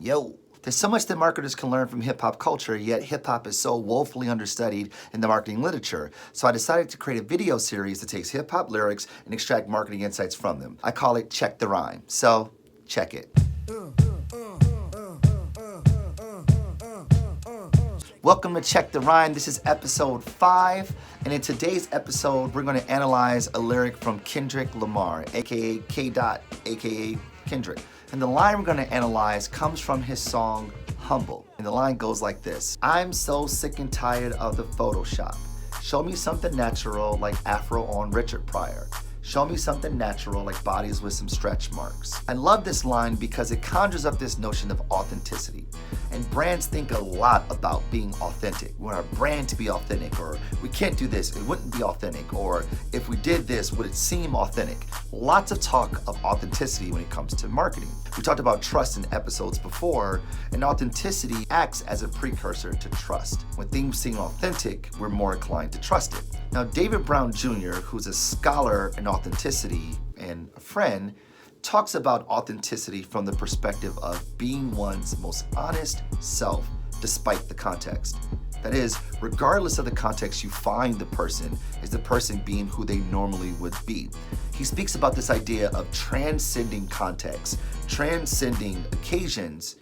Yo, there's so much that marketers can learn from hip-hop culture, yet hip-hop is so woefully understudied in the marketing literature. So I decided to create a video series that takes hip-hop lyrics and extract marketing insights from them. I call it Check the Rhyme. So, check it. Welcome to Check the Rhyme. This is episode 5, and in today's episode, we're going to analyze a lyric from Kendrick Lamar, aka K. Dot, aka Kendrick. And the line we're going to analyze comes from his song Humble. And the line goes like this: I'm so sick and tired of the Photoshop. Show me something natural like Afro on Richard Pryor. Show me something natural like bodies with some stretch marks. I love this line because it conjures up this notion of authenticity. And brands think a lot about being authentic. We want our brand to be authentic, or we can't do this, it wouldn't be authentic, or if we did this, would it seem authentic? Lots of talk of authenticity when it comes to marketing. We talked about trust in episodes before, and authenticity acts as a precursor to trust. When things seem authentic, we're more inclined to trust it. Now, David Brown Jr., who's a scholar in authenticity and a friend, talks about authenticity from the perspective of being one's most honest self despite the context. That is, regardless of the context you find the person, is the person being who they normally would be. He speaks about this idea of transcending context, transcending occasions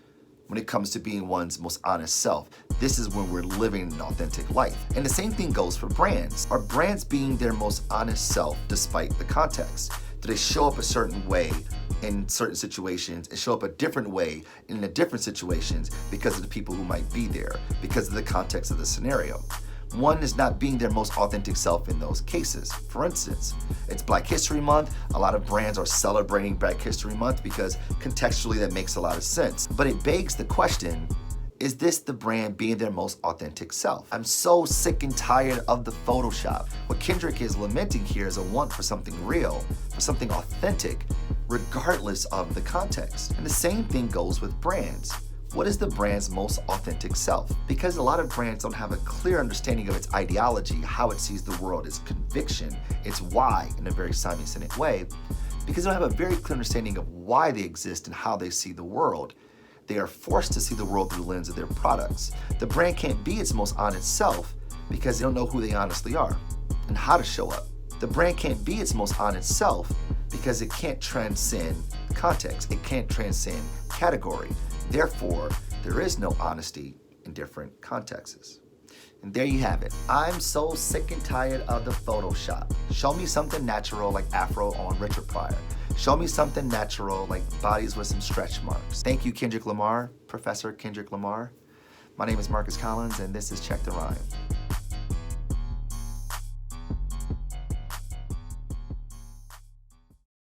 when it comes to being one's most honest self. This is when we're living an authentic life. And the same thing goes for brands. Are brands being their most honest self despite the context? Do they show up a certain way in certain situations and show up a different way in the different situations because of the people who might be there, because of the context of the scenario? One is not being their most authentic self in those cases. For instance, it's Black History Month. A lot of brands are celebrating Black History Month because contextually that makes a lot of sense. But it begs the question, is this the brand being their most authentic self? I'm so sick and tired of the Photoshop. What Kendrick is lamenting here is a want for something real, for something authentic, regardless of the context. And the same thing goes with brands. What is the brand's most authentic self? Because a lot of brands don't have a clear understanding of its ideology, how it sees the world, its conviction, its why in a very Simon Sinek way, because they don't have a very clear understanding of why they exist and how they see the world. They are forced to see the world through the lens of their products. The brand can't be its most honest self because they don't know who they honestly are and how to show up. The brand can't be its most honest self because it can't transcend context. It can't transcend category. Therefore, there is no honesty in different contexts. And there you have it. I'm so sick and tired of the Photoshop. Show me something natural like Afro on Richard Pryor. Show me something natural like bodies with some stretch marks. Thank you, Kendrick Lamar, Professor Kendrick Lamar. My name is Marcus Collins, and this is Check the Rhyme.